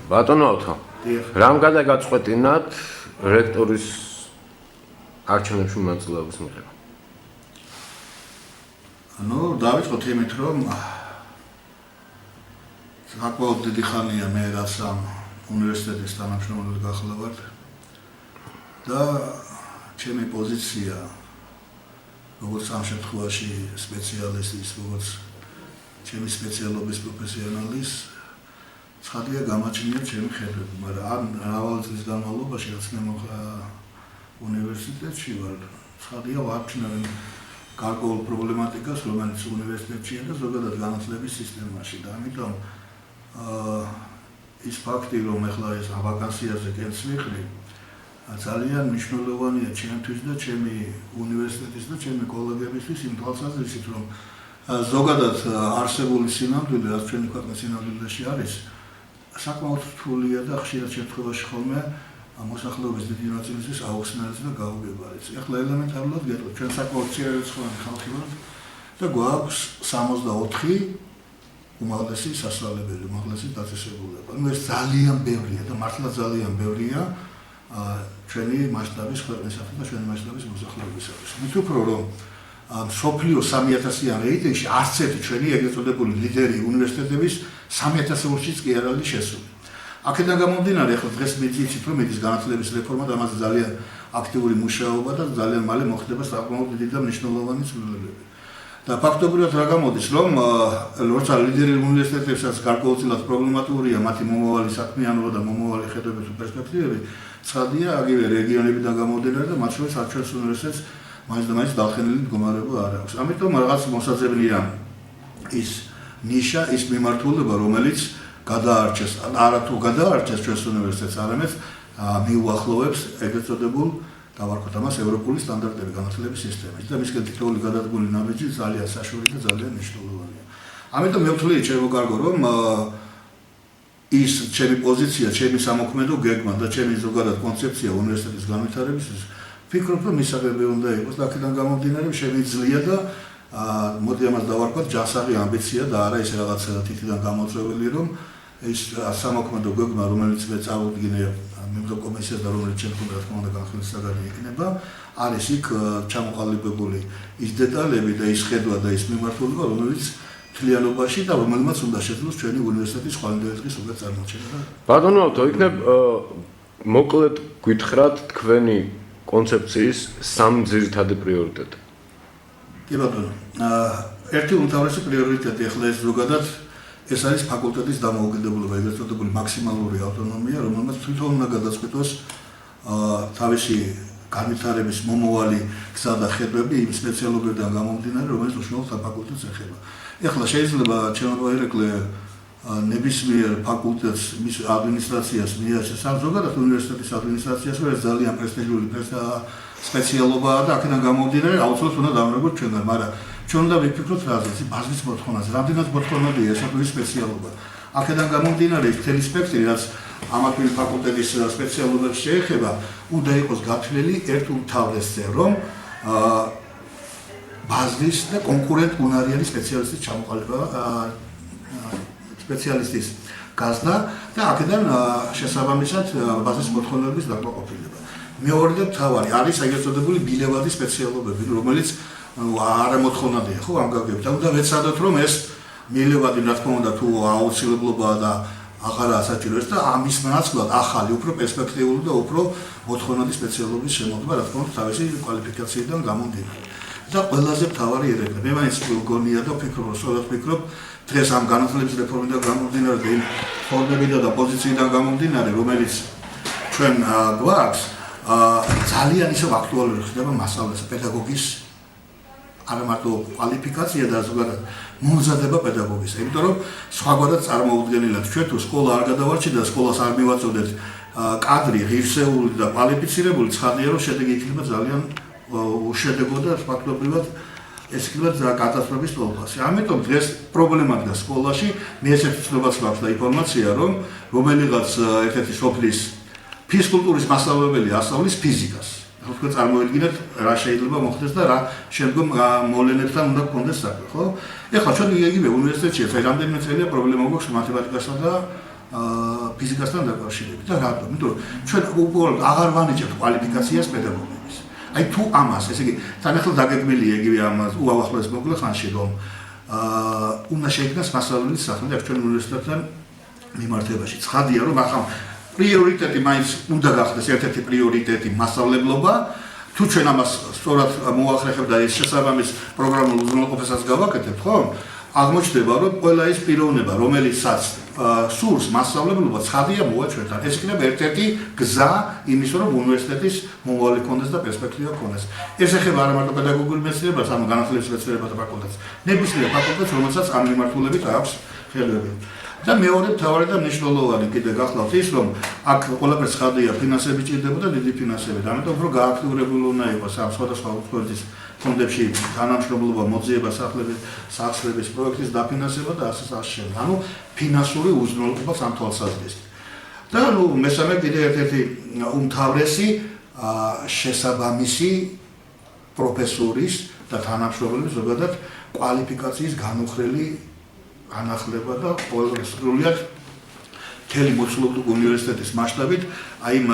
ბატონო ავთო. რამ გადაგაწყვეტინათ რექტორის არჩევნებში მონაწილეობის მიღება? დავიწყოთ იმით, რომ საკმაოდ დიდი ხანია მე რაც ამ უნივერსიტეტის თანამშრომელი გახლა ვარ და ჩემი პოზიცია როგორც ამ შემთხვევაში სპეციალისტის, როგორც ჩემი სპეციალობის პროფესიონალის ცხადია გამაჩნია ჩემი ხედვები, მაგრამ ამ მრავალი წლის განმავლობაში რაც მე უნივერსიტეტში ვარ, ცხადია ვარჩნევენ გარკვეულ პრობლემატიკას, რომელიც უნივერსიტეტშია და ზოგადად განათლების სისტემაში და ამიტომ ის ფაქტი, რომ ახლა ეს ვაკანსიაზე კენს ვიხრი, ძალიან მნიშვნელოვანია ჩემთვის და ჩემი უნივერსიტეტის და ჩემი კოლეგებისთვის იმ თვალსაზრისით, რომ ზოგადად არსებული სინამდვილე, რაც ჩვენი ქვეყნის სინამდვილეში არის, საკმაოდ რთულია და ხშირად შემთხვევაში ხოლმე მოსახლეობის დიდი ნაწილისთვის აუხსნელიც და გაუგებარიც. ახლა ელემენტარულად გეტყვით, ჩვენ საკმაოდ მცირერიცხოვანი ხალხი ვართ და გვაქვს 64 უმაღლესი სასწავლებელი, უმაღლესი დაწესებულება. ეს ძალიან ბევრია და მართლა ძალიან ბევრია ჩვენი მასშტაბის ქვეყნისათვის და ჩვენი მასშტაბის მოსახლეობისათვის. მით უფრო რომ მსოფლიო 3000-იან რეიტინგში არც ერთი ჩვენი ეგრეთ წოდებული ლიდერი უნივერსიტეტების 3000-ში კი არ არის შესული. აქედან გამომდინარე, ახლა დღეს მეძიცით, რომ მედის განათლების რეფორმა და ამაზე ძალიან აქტიური მუშაობა და ძალიან მალე მოხდება საკმაოდ დიდი და მნიშვნელოვანი ცვლილებები. და ფაქტობრივად რა გამოდის, რომ როცა ლიდერი უნივერსიტეტებსაც გარკვეულწილად პრობლემატურია მათი მომავალი საქმიანობა და მომავალი ხედვები თუ პერსპექტივები, ცხადია აგივე რეგიონებიდან გამომდინარე და მათ შორის არჩევნს უნივერსიტეტს მაინც და მაინც დახენილი მდგომარეობა არ აქვს. ამიტომ რაღაც მოსაძებნია ის ნიშა, ის მიმართულება, რომელიც გადაარჩეს, არა თუ გადაარჩეს ჩვენს უნივერსიტეტს, არამედ მიუახლოვებს ეგრეთ წოდებულ დავარქვათ ამას ევროპული სტანდარტები განათლების სისტემაში და მისგან თითოეული გადადგმული ნაბიჯი ძალიან საშუალო და ძალიან მნიშვნელოვანია. ამიტომ მე ვთვლი შემოგარგო, რომ ის ჩემი პოზიცია, ჩემი სამოქმედო გეგმა და ჩემი ზოგადად კონცეფცია უნივერსიტეტის განვითარებისთვის ვფიქრობ, რომ მისაღები უნდა იყოს და აქედან გამომდინარე შემიძლია და მოდი ამას დავარქვათ ჯანსაღი ამბიცია და არა ის რაღაც თითიდან გამოწვეული, რომ ის სამოქმედო გეგმა, რომელიც მე წავუდგინე მემკვიდრე კომისიას და რომელიც შემდგომ რა თქმა უნდა განხილვის საგანი იქნება, არის იქ ჩამოყალიბებული ის დეტალები და ის ხედვა და ის მიმართულება, რომელიც მთლიანობაში და რომელმაც უნდა შეძლოს ჩვენი უნივერსიტეტის ხვალინდელი დღის უკვე წარმოჩენა. ბატონო ავთო, იქნებ მოკლედ გითხრათ თქვენი კონცეფციის სამ ძირითადი პრიორიტეტი. კი ბატონო, ერთი უმთავრესი პრიორიტეტი ახლა ეს ზოგადად ეს არის ფაკულტეტის დამოუკიდებლობა, ეგრეთ წოდებული მაქსიმალური ავტონომია, რომელმაც თვითონ უნდა გადაწყვიტოს თავისი განვითარების მომავალი გზა და ხედვები იმ სპეციალობებიდან გამომდინარე, რომელიც უშუალოდ ამ ფაკულტეტს ეხება. ეხლა შეიძლება ჩემო ერეკლე ნებისმიერ ფაკულტეტს მის ადმინისტრაციას მიაჩნდეს, ან ზოგადად უნივერსიტეტის ადმინისტრაციას, რომ ეს ძალიან პრესტიჟული სპეციალობაა და აქედან გამომდინარე აუცილებლად უნდა დავმეგოთ ჩვენგან, მაგრამ ჩვენ უნდა ვიფიქროთ რაზე, ბაზრის მოთხოვნაზე, რამდენად მოთხოვნადია ეს თქვენი სპეციალობა. აქედან გამომდინარე ის მთელი სპექტრი, რაც ამ თქვენი ფაკულტეტის სპეციალობებს შეეხება, უნდა იყოს გათვლილი ერთ უმთავრესზე, რომ ბაზრის და კონკურენტუნარიანი სპეციალისტის ჩამოყალიბება სპეციალისტის გაზრდა და აქედან შესაბამისად ბაზრის მოთხოვნების დაკმაყოფილება. მეორე და მთავარი არის ეგრეთ წოდებული ბილევადი სპეციალობები, რომელიც არა მოთხოვნადია, ხო, ამ გაგებით. და უნდა ვეცადოთ, რომ ეს მილევადი, რა თქმა უნდა, თუ აუცილებლობაა და აღარაა საჭირო ეს და ამის ნაცვლად ახალი, უფრო პერსპექტიული და უფრო მოთხოვნადი სპეციალობის შემოქმედება, რა თქმა უნდა, თავისი კვალიფიკაციიდან გამომდინარე. და ყველაზე მთავარი ერეკლე. მე მაინც გონია და ვფიქრობ, სწორად ვფიქრობ, დღეს ამ განათლების რეფორმიდან გამომდინარე და იმ ფორმებიდან და პოზიციიდან გამომდინარე, რომელიც ჩვენ გვაქვს, ძალიან ისევ აქტუალური ხდება მასწავლებლის პედაგოგის არა მარტო კვალიფიკაცია და ზოგადად მომზადება პედაგოგის. იმიტომ რომ სხვაგვარად წარმოუდგენელად ჩვენ თუ სკოლა არ გადავარჩით და სკოლას არ მივაწოდეთ კადრი ღირსეული და კვალიფიცირებული, ცხადია რომ შედეგი იქნება ძალიან უშედეგო და ფაქტობრივად ეს იქნება კატასტროფის თვალსაზრისით. ამიტომ დღეს პრობლემა დგას სკოლაში, მე ესეთი ცნობას მაქვს და ინფორმაცია, რომ რომელიღაც ერთ-ერთი სოფლის ფიზკულტურის მასწავლებელი ასწავლის ფიზიკას. თქვენ წარმოიდგინეთ რა შეიძლება მოხდეს და რა შემდგომ მოვლენებთან უნდა გქონდეს საქმე, ხო? ეხლა ჩვენ იგივე უნივერსიტეტში ეს რამდენიმე წელია პრობლემა გვაქვს მათემატიკასა და ფიზიკასთან დაკავშირებით და რატომ? იმიტომ რომ ჩვენ უბრალოდ აღარ ვანიჭებთ კვალიფიკაციას პედაგოგების. აი თუ ამას, ესე იგი, თან ახლა დაგეგმილია იგივე ამას უახლოეს მოგლა ხანში რომ უნდა შეიქმნას მასწავლებლის სახელი აქ ჩვენ უნივერსიტეტთან მიმართებაში. ცხადია რომ ახლა პრიორიტეტი მაინც უნდა გახდეს ერთ-ერთი პრიორიტეტი მასწავლებლობა. თუ ჩვენ ამას სწორად მოახერხებთ და ეს შესაბამის პროგრამულ უზრუნველყოფასაც გავაკეთებთ, ხო? აღმოჩნდება რომ ყველა ის პიროვნება, რომელიცაც სურს მასწავლებლობა, ცხადია მოვა ჩვენთან. ეს იქნება ერთ-ერთი გზა იმის რომ უნივერსიტეტის მომავალი კონდეს და პერსპექტივა კონდეს. ეს ეხება არა მარტო პედაგოგიურ მეცნიერებას, ამ განათლების მეცნიერებათა ფაკულტეტს. ნებისმიერ ფაკულტეტს, რომელსაც ამ მიმართულებით აქვს ხელები. და მეორე მთავარი და მნიშვნელოვანი კიდე გახლავთ ის რომ აქ ყველაფერს ცხადია ფინანსები ჭირდებოდა დიდი ფინანსები და ამიტომ უფრო გააქტიურებული უნდა იყოს ამ სხვადასხვა უცხოეთის ფონდებში თანამშრომლობა მოძიება სახსრების პროექტის დაფინანსება და ასე შემდეგ. ანუ ფინანსური უზრუნველყოფა ამ თვალსაზრისით. და ნუ მესამე კიდე ერთ-ერთი უმთავრესი შესაბამისი პროფესორის და თანამშრომლების ზოგადად კვალიფიკაციის განუხრელი განახლება და სრულიად მთელი მოცულობრივი უნივერსიტეტის მასშტაბით აი იმ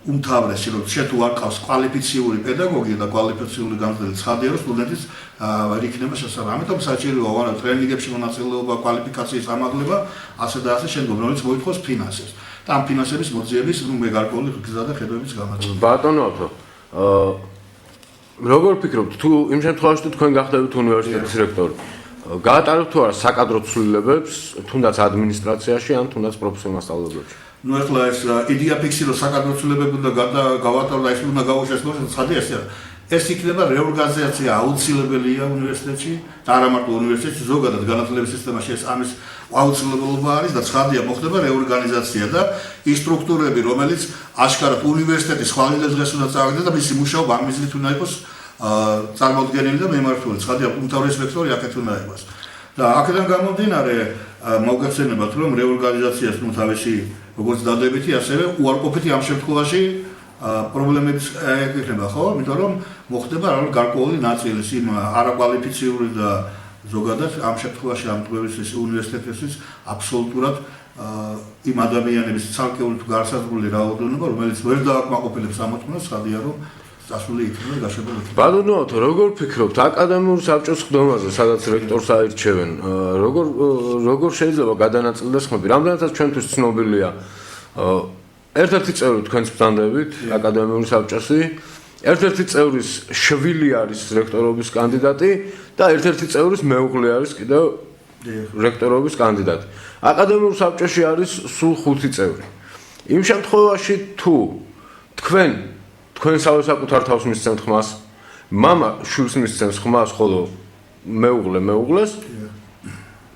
უმთავრესი რომ შე თუ არ ყავს კვალიფიციური პედაგოგი და კვალიფიციური განათლებული ცხადია რომ სტუდენტის ვერ იქნება შესაძლებელი. ამიტომ საჭიროა ვარა ტრენინგებში მონაწილეობა, კვალიფიკაციის ამაღლება, ასე და ასე შემდგომ, რომელიც მოითხოვს ფინანსებს. და ამ ფინანსების მოძიების მე გარკვეული გზა და ხედვების გამარჯვება. ბატონო ათო, როგორ ფიქრობთ თუ იმ შემთხვევაში თუ თქვენ გახდებით უნივერსიტეტის რექტორი გაატარებთ თუ არა საკადრო ცვლილებებს, თუნდაც ადმინისტრაციაში ან თუნდაც პროფესიულ მასწავლებლებში? ნუ ახლა ეს იდეა ფიქსი რომ საკადრო ცვლილებები უნდა გავატარო და ეს უნდა გაუშვეს მოხდეს ცხადია ეს იქნება რეორგანიზაცია აუცილებელია უნივერსიტეტში და არა მარტო უნივერსიტეტში ზოგადად განათლების სისტემაში ეს ამის აუცილებლობა არის და ცხადია მოხდება რეორგანიზაცია და ის სტრუქტურები რომელიც აშკარად უნივერსიტეტის ხვალინებს დღეს უნდა წავიდა და მისი მუშაობა ამ მიზნით უნდა იყოს წარმოდგენილი და მემართული. ცხადია უმთავრესი ვექტორი აქეთ უნდა იყოს. და აქედან გამომდინარე მოგეხსენებათ რომ რეორგანიზაციას ნუ თავისი როგორც დადებითი ასევე უარყოფითი ამ შემთხვევაში პრობლემებს ეკითხება ხო? იმიტომ რომ მოხდება რა გარკვეული ნაწილის იმ არაკვალიფიციური და ზოგადად ამ შემთხვევაში ამ ტყუების უნივერსიტეტისთვის აბსოლუტურად იმ ადამიანების ცალკეული თუ გარსაზღვრული რაოდენობა რომელიც ვერ დააკმაყოფილებს ამოწმებას ცხადია რომ დასული იქნება გაშვებული. ბატონო, როგორ ფიქრობთ აკადემიური საბჭოს ხდომაზე, სადაც რექტორს აირჩევენ, როგორ შეიძლება გადანაწილდეს ხმები? რამდენადაც ჩვენთვის ცნობილია ერთ-ერთი წევრი თქვენს ბრძანდებით აკადემიური საბჭოსი, ერთ-ერთი წევრის შვილი არის რექტორობის კანდიდატი და ერთ-ერთი წევრის მეუღლე არის კიდევ რექტორობის კანდიდატი. აკადემიურ საბჭოში არის სულ 5 წევრი. იმ შემთხვევაში თუ თქვენსავე საკუთარ თავს მისცემთ ხმას, მამა შვილს მისცემს ხმას, ხოლო მეუღლეს,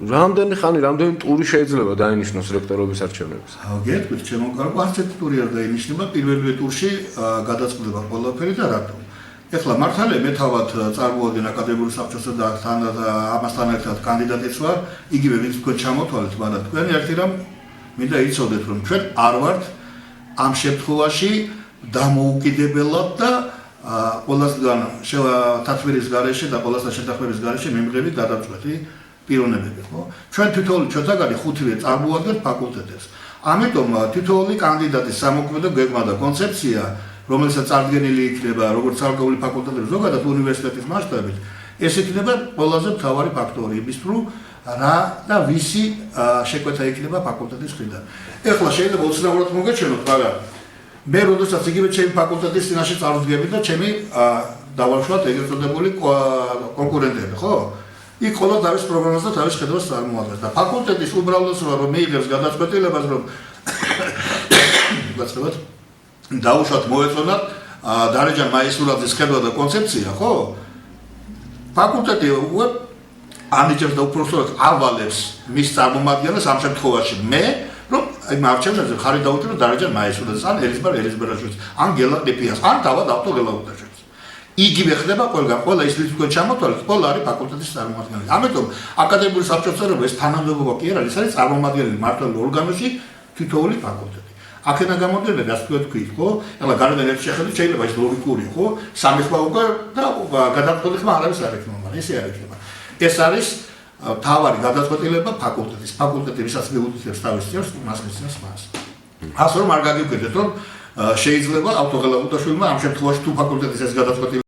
რამდენი ხანი, რამდენი ტური შეიძლება დაინიშნოს რექტორობის არჩევნების? გეტყვით, ჩემო კარგო, არც ერთი ტური არ დაინიშნება, პირველივე ტურში გადაწყდება ყველაფერი და რატომ? ეხლა მართალია მე თავად წარმოადგენ აკადემიურ საბჭოსა და ამასთან ერთად კანდიდატიც ვარ, იგივე ვინც თქვენ ჩამოთვალეთ, მაგრამ თქვენ ერთი რამ მინდა იცოდეთ, რომ ჩვენ არ ვართ ამ შემთხვევაში დამოუკიდებელად და ყველასგან თათბირის გარეშე და ყველასთან შეთანხმების გარეშე მიმღები გადაწყვეტი პიროვნებები, ხო? ჩვენ თითოეული ჩვენთაგანი 5-ვე წარმოადგენთ ფაკულტეტებს. ამიტომ თითოეული კანდიდატის სამოქმედო გეგმა და კონცეფცია, რომელსაც წარდგენილი იქნება როგორც ცალკეული ფაკულტეტები, ზოგადად უნივერსიტეტის მასშტაბით, ეს იქნება ყველაზე მთავარი ფაქტორი იმის თუ რა და ვისი შეკვეთა იქნება ფაკულტეტის მხრიდან. ეხლა შეიძლება უცნაურად მოგეჩვენოთ, მაგრამ მე როდესაც იგივე ჩემი ფაკულტეტის წინაშე წარვდგები და ჩემი დავარქვათ ეგრეთ წოდებული კონკურენტები, ხო? იქ ყველა თავის პროგრამას და თავის ხედვას წარმოადგენს და ფაკულტეტის უბრალოდსა რომ მიიღებს გადაწყვეტილებას რომ გასწრებათ დაუშვათ მოეწონათ დარეჯან მაისურაძის ხედვა და კონცეფცია, ხო? ფაკულტეტი ანიჭებს და უпростоრად ავალებს მის წარმომადგენელს ამ შემთხვევაში მე რომ აი მარჩენებზე ხარი დაუჭირო დარეჯან მაისურაძეს ან ელიზბერაშვილი ან გელა დეპიას ან თავად ავტოგელაუტაშვილი. იგივე ხდება ყველგან, ყველა ის ვინც თქვენ ჩამოთვალეთ, ყველა არის ფაკულტეტის წარმომადგენელი. ამიტომ აკადემიური საბჭოს წევრობა ეს თანამდებობა კი არ არის, ეს არის წარმომადგენელი მმართველ ორგანოში თითოეული ფაკულტეტი. აქედან გამომდინარე, რაც თქვით, ხო? ეხლა გარედან ერთ შეხედვით შეიძლება ის ლოგიკური, ხო? სამი ხმა უკვე და გადამწყვეტი ხმა არავის არ ექნება, მაგრამ ესე არ ექნება. ეს არის თავარი გადაწყვეტილება ფაკულტეტის. ფაკულტეტი ვისაც მიუთითებს თავის წევს, მას მისცემს მას. ასე რომ არ გაგიკვირდეთ, რომ შეიძლება ავტოღელავუტაშვილმა ამ შემთხვევაში თუ ფაკულტეტის ეს გადაწყვეტილება